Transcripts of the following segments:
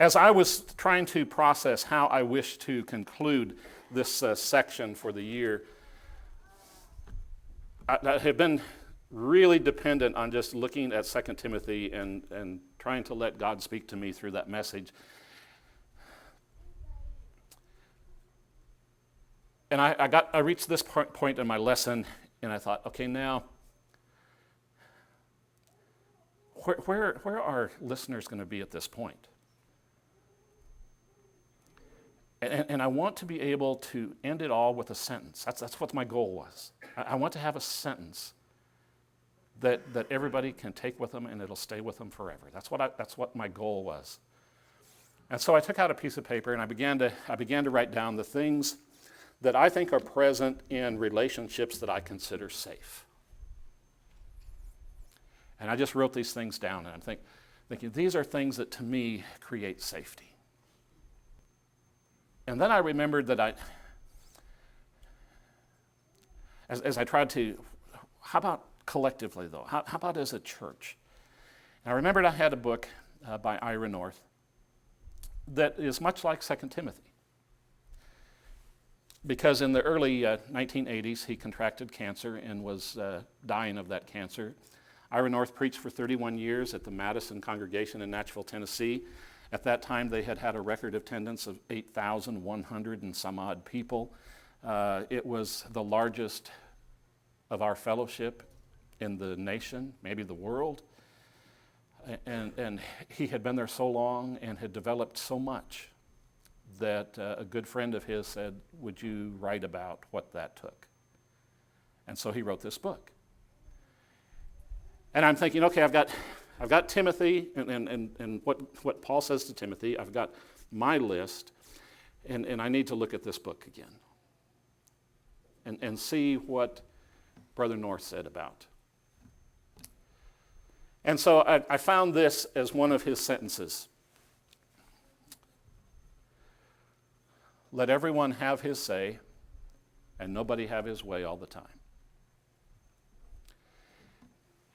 As I was trying to process how I wish to conclude this section for the year, I have been really dependent on just looking at 2 Timothy and trying to let God speak to me through that message. And I reached this point in my lesson, and I thought, okay, now, where are listeners going to be at this point? And I want to be able to end it all with a sentence. That's what my goal was. I want to have a sentence that everybody can take with them, and it'll stay with them forever. That's what my goal was. And so I took out a piece of paper, and I began to write down the things that I think are present in relationships that I consider safe. And I just wrote these things down, and I'm thinking these are things that to me create safety. And then I remembered that as I tried to, how about collectively though? How about as a church? And I remembered I had a book by Ira North that is much like 2 Timothy. Because in the early 1980s, he contracted cancer and was dying of that cancer. Ira North preached for 31 years at the Madison congregation in Nashville, Tennessee. At that time, they had a record attendance of 8,100 and some odd people. It was the largest of our fellowship in the nation, maybe the world. And he had been there so long and had developed so much that a good friend of his said, would you write about what that took? And so he wrote this book. And I'm thinking, okay, I've got Timothy and what Paul says to Timothy. I've got my list, and I need to look at this book again and see what Brother North said about. And so I found this as one of his sentences. Let everyone have his say, and nobody have his way all the time.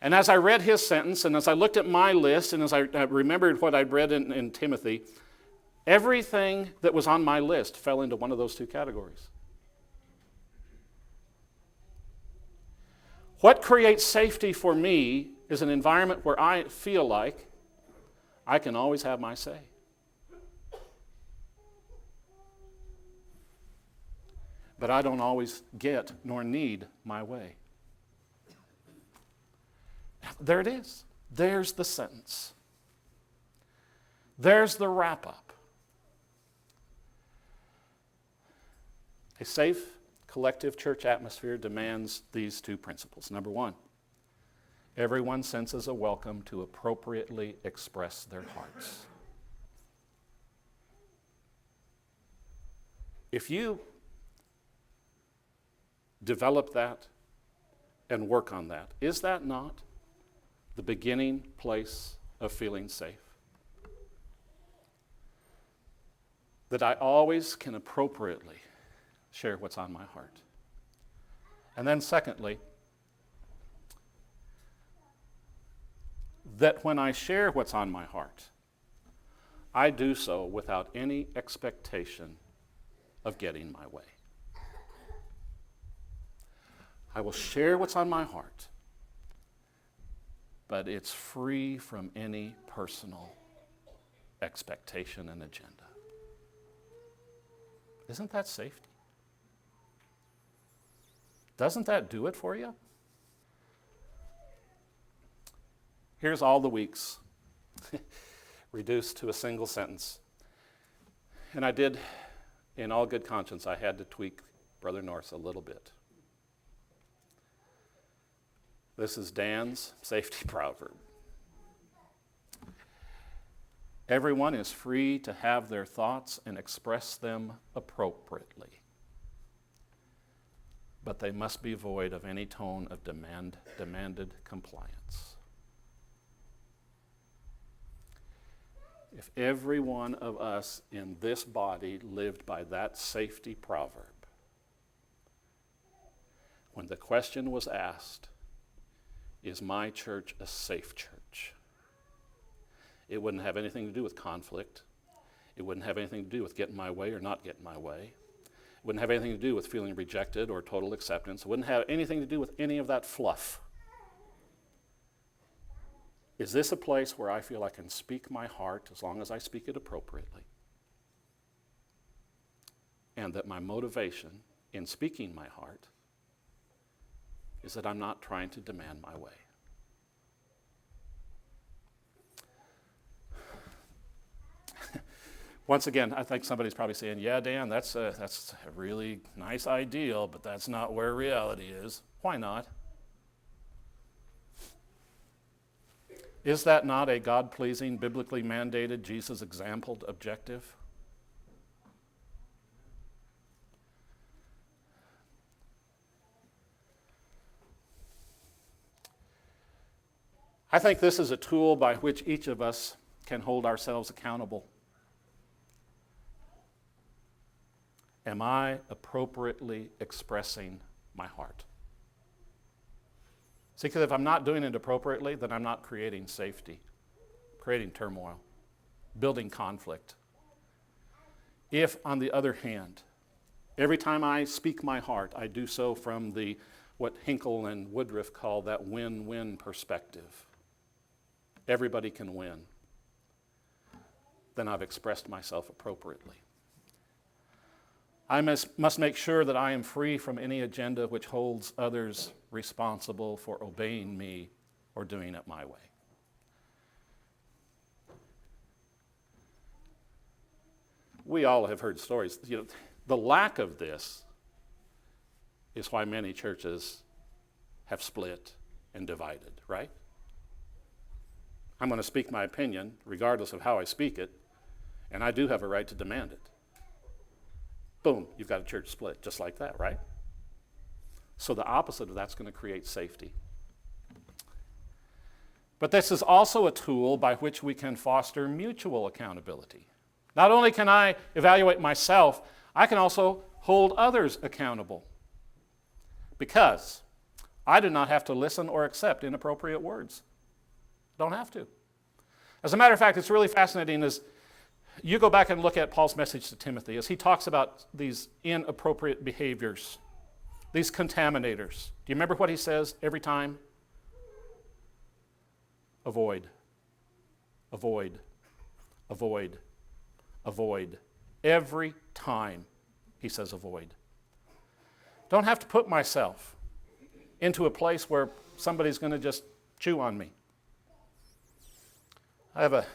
And as I read his sentence, and as I looked at my list, and as I remembered what I'd read in Timothy, everything that was on my list fell into one of those two categories. What creates safety for me is an environment where I feel like I can always have my say. But I don't always get nor need my way. There it is. There's the sentence. There's the wrap-up. A safe, collective church atmosphere demands these two principles. Number one, everyone senses a welcome to appropriately express their hearts. If you develop that and work on that, is that not the beginning place of feeling safe? That I always can appropriately share what's on my heart. And then secondly, that when I share what's on my heart, I do so without any expectation of getting my way. I will share what's on my heart, but it's free from any personal expectation and agenda. Isn't that safety? Doesn't that do it for you? Here's all the weeks reduced to a single sentence. And I did, in all good conscience, I had to tweak Brother North's a little bit. This is Dan's safety proverb. Everyone is free to have their thoughts and express them appropriately, but they must be void of any tone of demanded compliance. If every one of us in this body lived by that safety proverb, when the question was asked, is my church a safe church? It wouldn't have anything to do with conflict. It wouldn't have anything to do with getting my way or not getting my way. It wouldn't have anything to do with feeling rejected or total acceptance. It wouldn't have anything to do with any of that fluff. Is this a place where I feel I can speak my heart as long as I speak it appropriately? And that my motivation in speaking my heart is that I'm not trying to demand my way. Once again, I think somebody's probably saying, yeah, Dan, that's a really nice ideal, but that's not where reality is. Why not? Is that not a God-pleasing, biblically mandated, Jesus-exampled objective? I think this is a tool by which each of us can hold ourselves accountable. Am I appropriately expressing my heart? See, because if I'm not doing it appropriately, then I'm not creating safety, creating turmoil, building conflict. If, on the other hand, every time I speak my heart, I do so from what Hinkle and Woodruff call that win-win perspective, everybody can win, then I've expressed myself appropriately. I must make sure that I am free from any agenda which holds others responsible for obeying me or doing it my way. We all have heard stories. The lack of this is why many churches have split and divided, right? I'm going to speak my opinion regardless of how I speak it, and I do have a right to demand it. Boom, you've got a church split, just like that, right? So the opposite of that's going to create safety. But this is also a tool by which we can foster mutual accountability. Not only can I evaluate myself, I can also hold others accountable. Because I do not have to listen or accept inappropriate words. Don't have to. As a matter of fact, it's really fascinating as you go back and look at Paul's message to Timothy as he talks about these inappropriate behaviors, these contaminators. Do you remember what he says every time? Avoid, avoid, avoid, avoid. Every time he says avoid. Don't have to put myself into a place where somebody's going to just chew on me. I have a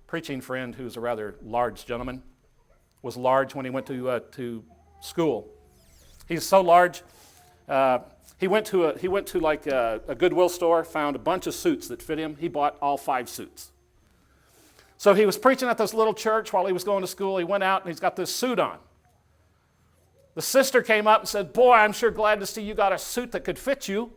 preaching friend who's a rather large gentleman, was large when he went to school. He's so large, he went to like a Goodwill store, found a bunch of suits that fit him. He bought all 5 suits. So he was preaching at this little church while he was going to school. He went out and he's got this suit on. The sister came up and said, "Boy, I'm sure glad to see you got a suit that could fit you."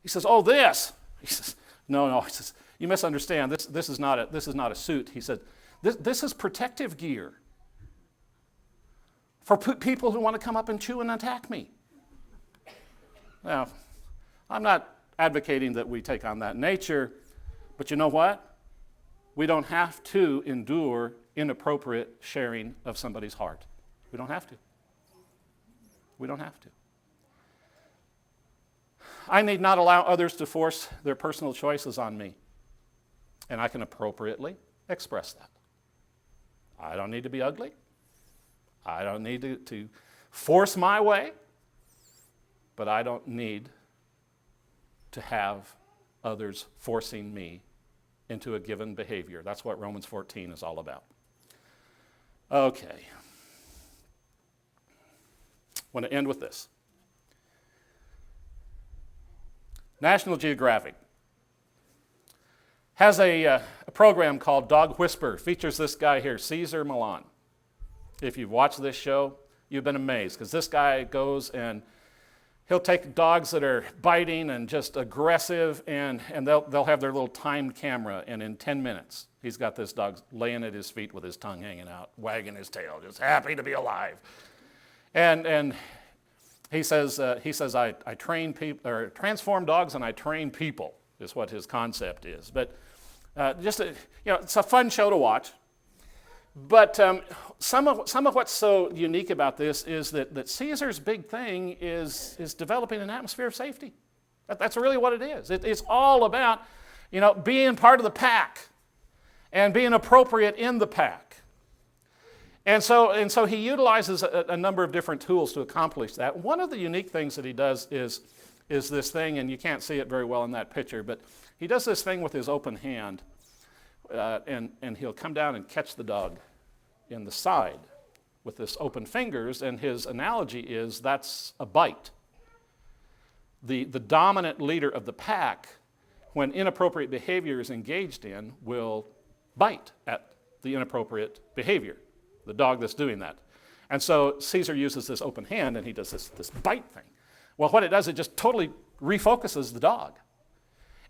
He says, "Oh, this." He says, No. He says, "You misunderstand. This is not a suit." He said, This is protective gear for people who want to come up and chew and attack me." Now, I'm not advocating that we take on that nature, but you know what? We don't have to endure inappropriate sharing of somebody's heart. We don't have to. We don't have to. I need not allow others to force their personal choices on me. And I can appropriately express that. I don't need to be ugly. I don't need to force my way. But I don't need to have others forcing me into a given behavior. That's what Romans 14 is all about. Okay. I want to end with this. National Geographic has a program called Dog Whisper. Features this guy here, Cesar Millan. If you've watched this show, you've been amazed because this guy goes and he'll take dogs that are biting and just aggressive and they'll have their little timed camera, and in 10 minutes he's got this dog laying at his feet with his tongue hanging out, wagging his tail, just happy to be alive. And he says I train people, or transform dogs and I train people is what his concept is. But It's a fun show to watch. But some of what's so unique about this is that Caesar's big thing is developing an atmosphere of safety. That's really what it is. It's all about, being part of the pack and being appropriate in the pack. And so he utilizes a number of different tools to accomplish that. One of the unique things that he does is this thing, and you can't see it very well in that picture, but he does this thing with his open hand, and he'll come down and catch the dog in the side with this open fingers, and his analogy is that's a bite. The dominant leader of the pack, when inappropriate behavior is engaged in, will bite at the inappropriate behavior, the dog that's doing that. And so Caesar uses this open hand, and he does this bite thing. Well, what it does, it just totally refocuses the dog.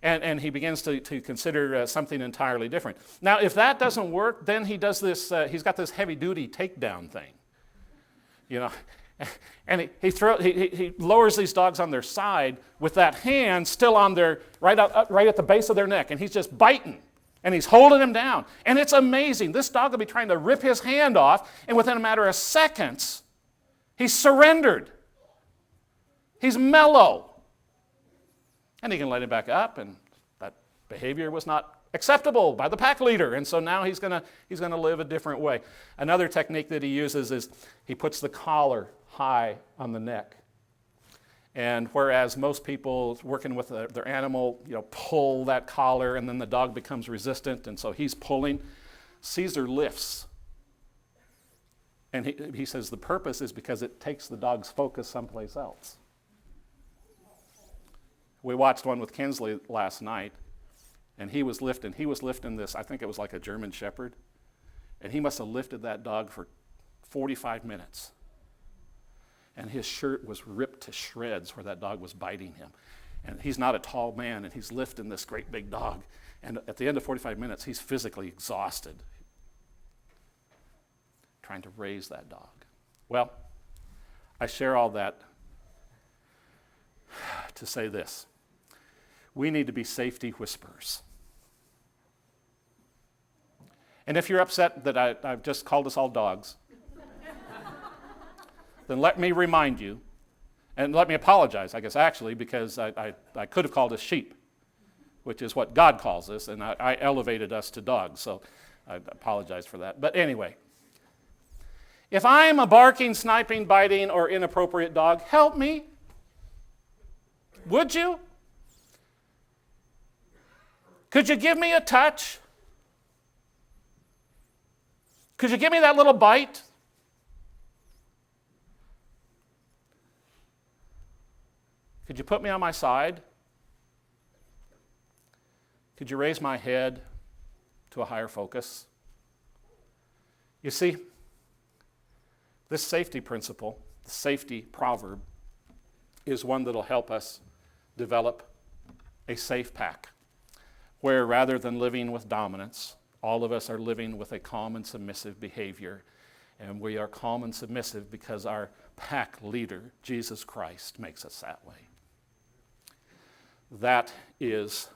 And he begins to consider something entirely different. Now, if that doesn't work, then he does this, he's got this heavy-duty takedown thing. And he lowers these dogs on their side with that hand still on their, right at the base of their neck, and he's just biting. And he's holding him down. And it's amazing. This dog will be trying to rip his hand off, and within a matter of seconds, he's surrendered. He's mellow. And he can let him back up, and that behavior was not acceptable by the pack leader, and so now he's going to live a different way. Another technique that he uses is he puts the collar high on the neck. And whereas most people working with their animal, pull that collar, and then the dog becomes resistant, and so he's pulling, Caesar lifts. And he says the purpose is because it takes the dog's focus someplace else. We watched one with Kinsley last night, and he was lifting this, I think it was like a German Shepherd, and he must have lifted that dog for 45 minutes. And his shirt was ripped to shreds where that dog was biting him. And he's not a tall man, and he's lifting this great big dog. And at the end of 45 minutes, he's physically exhausted trying to raise that dog. Well, I share all that to say this. We need to be safety whisperers. And if you're upset that I've just called us all dogs, then let me remind you, and let me apologize, I guess, actually, because I could have called us sheep, which is what God calls us, and I elevated us to dogs, so I apologize for that. But anyway, if I'm a barking, sniping, biting, or inappropriate dog, help me. Would you? Could you give me a touch? Could you give me that little bite? Could you put me on my side? Could you raise my head to a higher focus? You see, this safety principle, the safety proverb, is one that will help us develop a safe pack, where rather than living with dominance, all of us are living with a calm and submissive behavior. And we are calm and submissive because our pack leader, Jesus Christ, makes us that way. That is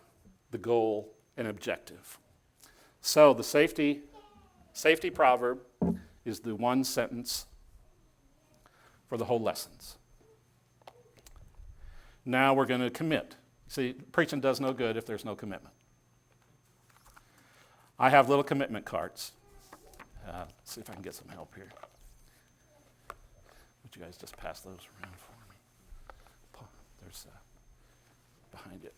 the goal and objective. So the safety proverb is the one sentence for the whole lessons. Now we're going to commit. See, preaching does no good if there's no commitment. I have little commitment cards. Let's see if I can get some help here. Would you guys just pass those around for me? There's behind it.